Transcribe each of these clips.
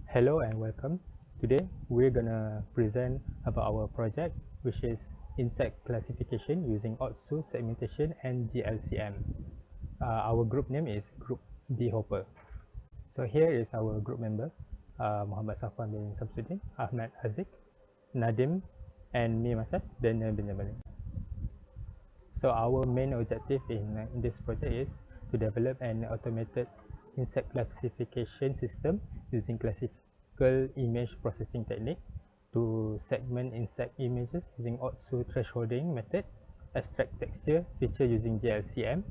Hello and welcome. Today we're gonna present about our project, which is insect classification using Otsu, Segmentation, and GLCM. Our group name is Group BeeHopper. So here is our group member, Muhammad Safwan bin Samsudin, Ahmad Aziz, Nadim, and me myself, Daniel bin Jamalin. So our main objective in this project is to develop an automated insect classification system using classical image processing technique to segment insect images using Otsu thresholding method, extract texture feature using GLCM,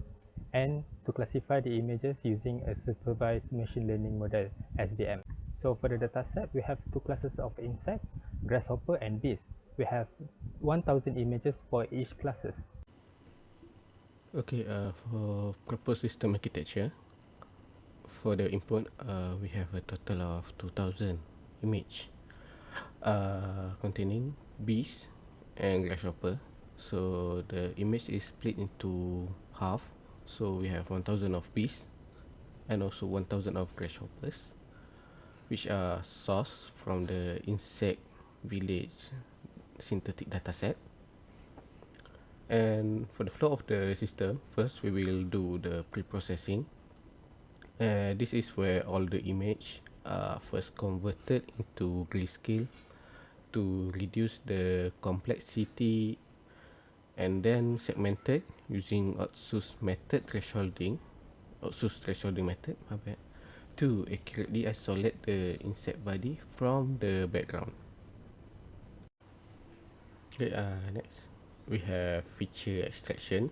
and to classify the images using a supervised machine learning model SVM. So for the dataset, we have two classes of insect, grasshopper and bees. We have 1000 images for each classes. Okay, for proposed system architecture, for the input, we have a total of 2000 image containing bees and grasshopper. So the image is split into half. So we have 1000 of bees and also 1000 of grasshoppers, which are sourced from the insect village synthetic dataset. And for the flow of the system, first we will do the pre-processing. This is where all the image are first converted into grayscale to reduce the complexity, and then segmented using Otsu's thresholding method, my bad, to accurately isolate the insect body from the background. Okay, next we have feature extraction.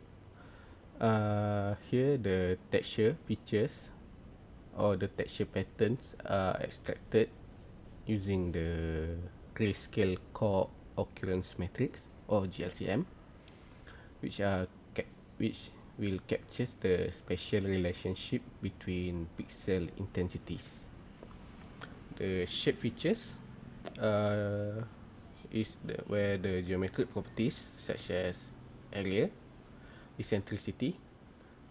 Here the texture features or the texture patterns are extracted using the grayscale core occurrence matrix or GLCM, which are which will capture the spatial relationship between pixel intensities. The shape features uh, is where the geometric properties such as area, eccentricity,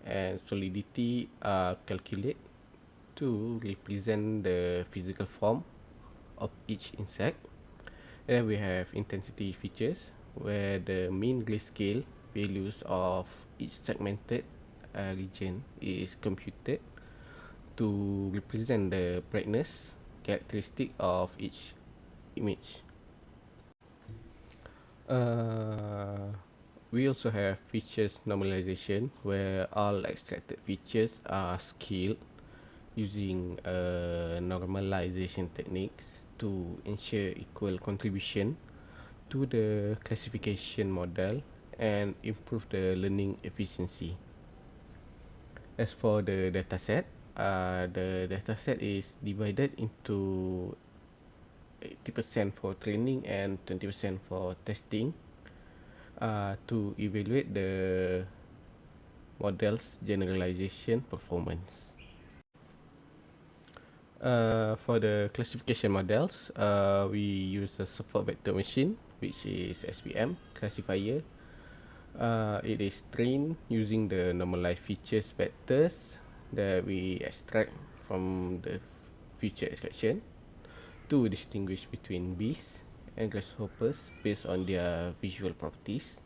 and solidity are calculated to represent the physical form of each insect. Then we have intensity features where the mean grayscale values of each segmented region is computed to represent the brightness characteristic of each image. Uh, we also have features normalization where all extracted features are scaled using normalization techniques to ensure equal contribution to the classification model and improve the learning efficiency. As for the dataset is divided into 80% for training and 20% for testing to evaluate the model's generalization performance. For the classification models, we use a support vector machine, which is SVM classifier. It is trained using the normalized features vectors that we extract from the feature extraction to distinguish between bees and grasshoppers based on their visual properties.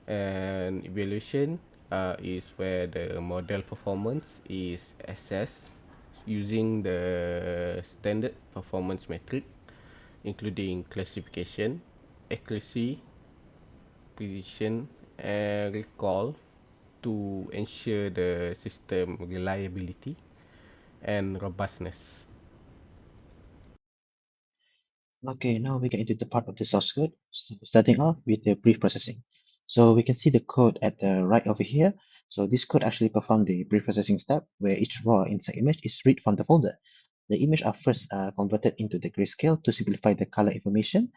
And evaluation is where the model performance is assessed using the standard performance metric, including classification, accuracy, precision, and recall to ensure the system reliability and robustness. Okay, now we get into the part of the source code. So starting off with the pre-processing. So we can see the code at the right over here. So this code actually performs the pre-processing step where each raw insect image is read from the folder. The image are first converted into the grayscale to simplify the color information.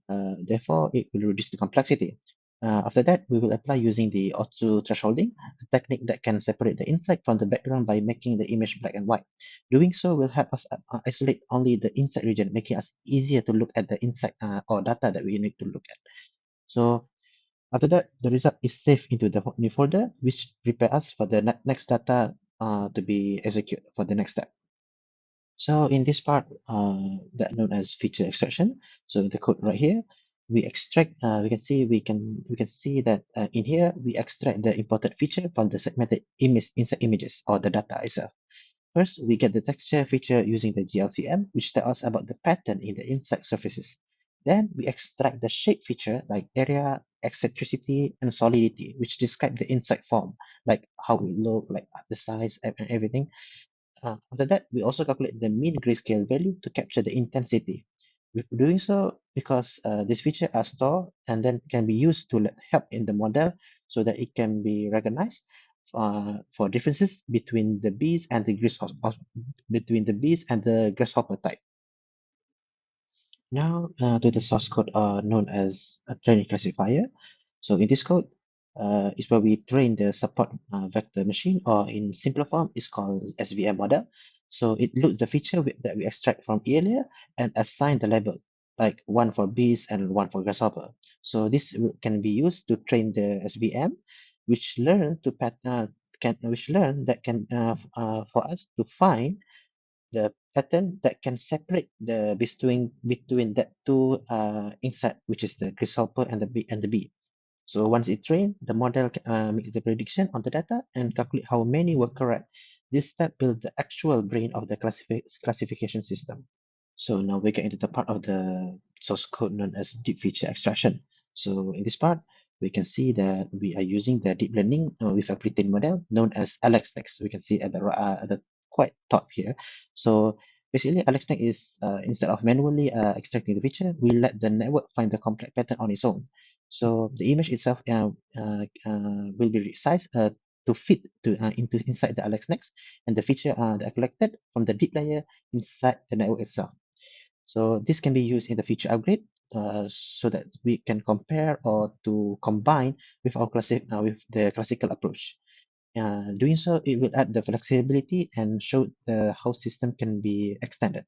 Therefore, it will reduce the complexity. After that, we will apply using the Otsu thresholding, a technique that can separate the insect from the background by making the image black and white. Doing so will help us isolate only the insect region, making us easier to look at the insect or data that we need to look at. So after that, the result is saved into the new folder, which prepare us for the next data to be executed for the next step. So in this part, that known as feature extraction. So in the code right here, we extract. We can see that in here we extract the imported feature from the segmented image inside images or the data itself. First, we get the texture feature using the GLCM, which tells us about the pattern in the inside surfaces. Then we extract the shape feature like area, eccentricity, and solidity, which describe the inside form, like how it look, like the size and everything. After that, we also calculate the mean grayscale value to capture the intensity. We're doing so because this feature are stored and then can be used to help in the model so that it can be recognized for differences between the bees and the grasshopper type. Now to the source code known as a training classifier. So in this code is where we train the support vector machine, or in simpler form, is called SVM model. So it looks the feature that we extract from earlier and assign the label, like one for bees and one for grasshopper. So this can be used to train the SVM, which learn to for us to find the pattern that can separate the between that two insect, which is the grasshopper and the bee. So once it's trained, the model makes the prediction on the data and calculate how many were correct. This step builds the actual brain of the classification system. So now we get into the part of the source code known as deep feature extraction. So in this part, we can see that we are using the deep learning with a pre-trained model known as AlexNext. We can see at the quite top here. So basically, AlexNext is instead of manually extracting the feature, we let the network find the complex pattern on its own. So the image itself will be resized to fit into inside the AlexNext, and the feature that are collected from the deep layer inside the network itself. So this can be used in the future upgrade so that we can compare or to combine with with the classical approach. Doing so, it will add the flexibility and show the how system can be extended.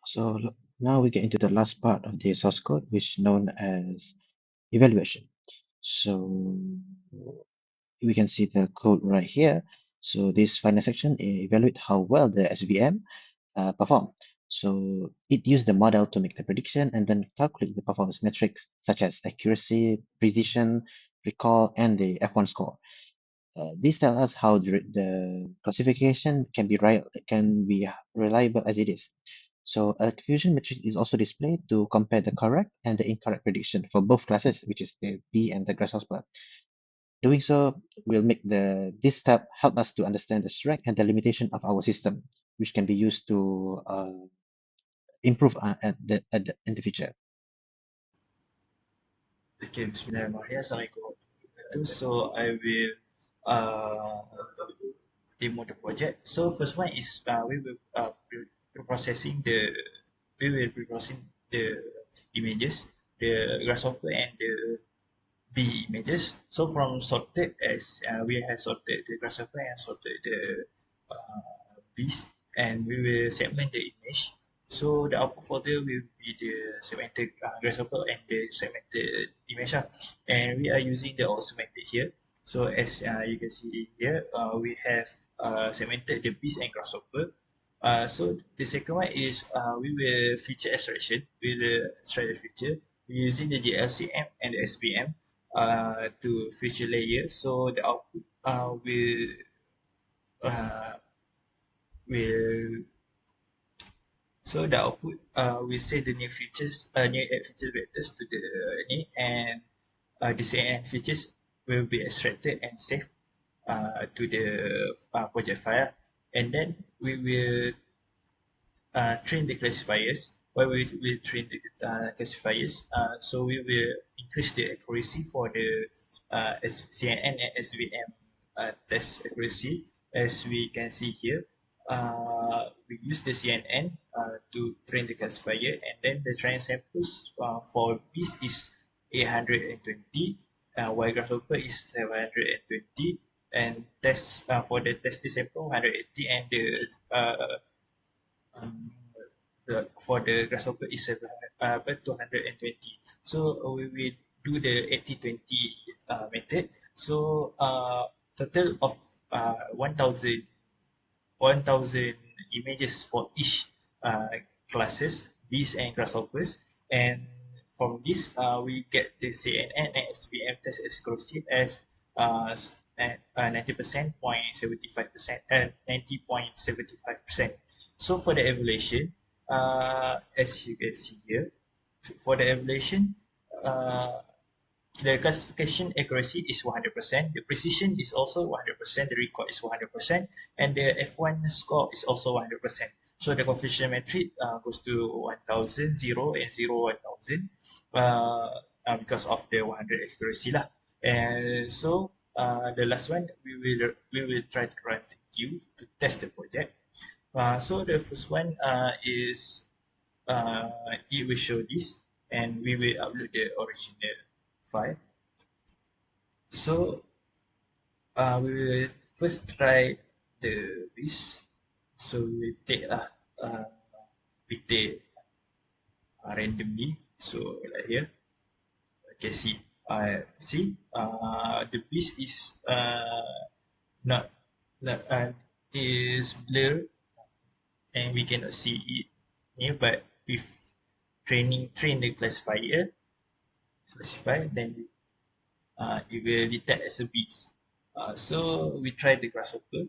So now we get into the last part of the source code, which is known as evaluation. So we can see the code right here. So this final section evaluate how well the SVM perform. So it used the model to make the prediction and then calculate the performance metrics such as accuracy, precision, recall, and the F1 score. This tells us how the classification can be reliable as it is. So a fusion matrix is also displayed to compare the correct and the incorrect prediction for both classes, which is the bee and the grasshopper. Doing so will make this step help us to understand the strength and the limitation of our system, which can be used to improve in the future. Okay, Bismillahirrahmanirrahim. Assalamualaikum warahmatullahi wabarakatuh. So I will uh, demo the project. So first one is we will processing the pre-processing the images, the grasshopper and the bee images. So from sorted as we have sorted the grasshopper and sorted the bees, and we will segment the image. So the output folder will be the segmented grasshopper and the segmented image, and we are using the Otsu method here. So as you can see here, we have segmented the bees and grasshopper. So the second one is we will feature extraction. We will extract the feature using the GLCM and the SVM to feature layer. So the output uh, will so the output will say the new features, new add feature vectors to the new, and the CNN features will be extracted and saved to the project file, and then we will train the classifiers. Why we will train the classifiers? So we will increase the accuracy for the CNN and SVM test accuracy. As we can see here, we use the CNN to train the classifier, and then the train samples for this is 820, while grasshopper is 720, and test for the test sample 180, and the um, for the grasshopper is 220. So we will do the 80-20 method. So total of 1000 images for each classes, bees and grasshoppers, and from this we get the CNN and SVM test accuracy as 90% 0.75% and 90.75%. So for the evaluation, as you can see here, for the evaluation, uh, the classification accuracy is 100%, the precision is also 100%, the record is 100%, and the F1 score is also 100%. So the coefficient metric goes to 1000, 0, and 0, 1000 because of the 100 accuracy lah. And so the last one, we will try to run the queue to test the project. So the first one is it will show this, and we will upload the original file. So we will first try the this. So we take we take randomly. So like here, okay, see the beast is not is blurred and we cannot see it here, but with train the classify, then it will detect as a beast. So we try the grasshopper.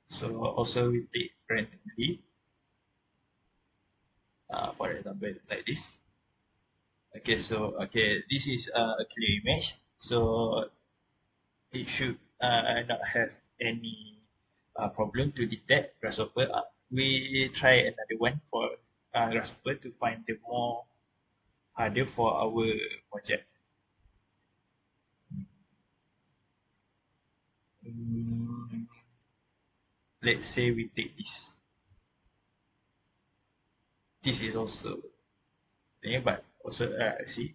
So also we take randomly. For example, like this. Okay, so this is a clear image. So it should not have any problem to detect grasshopper. We try another one for grasshopper to find the more harder for our project. Let's say we take this. This is also but also see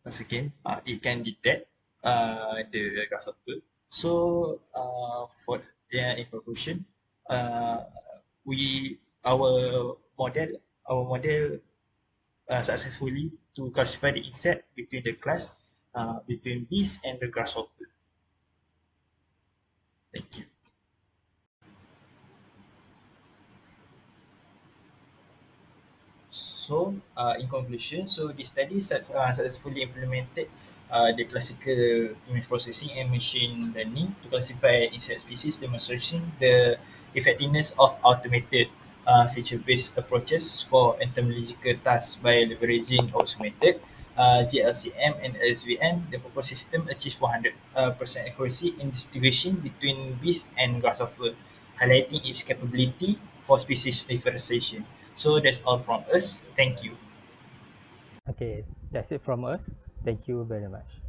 once again it can detect the grasshopper. So for in conclusion, uh, our model successfully to classify the insect between the class between bees and the grasshopper. Thank you. So, in conclusion, so the study successfully implemented the classical image processing and machine learning to classify insect species, demonstrating the effectiveness of automated feature-based approaches for entomological tasks by leveraging Otsu method, GLCM and SVN. The proposed system achieves 100% accuracy in distinguishing between bees and grasshopper, highlighting its capability for species differentiation. So that's all from us. Thank you. Okay, that's it from us. Thank you very much.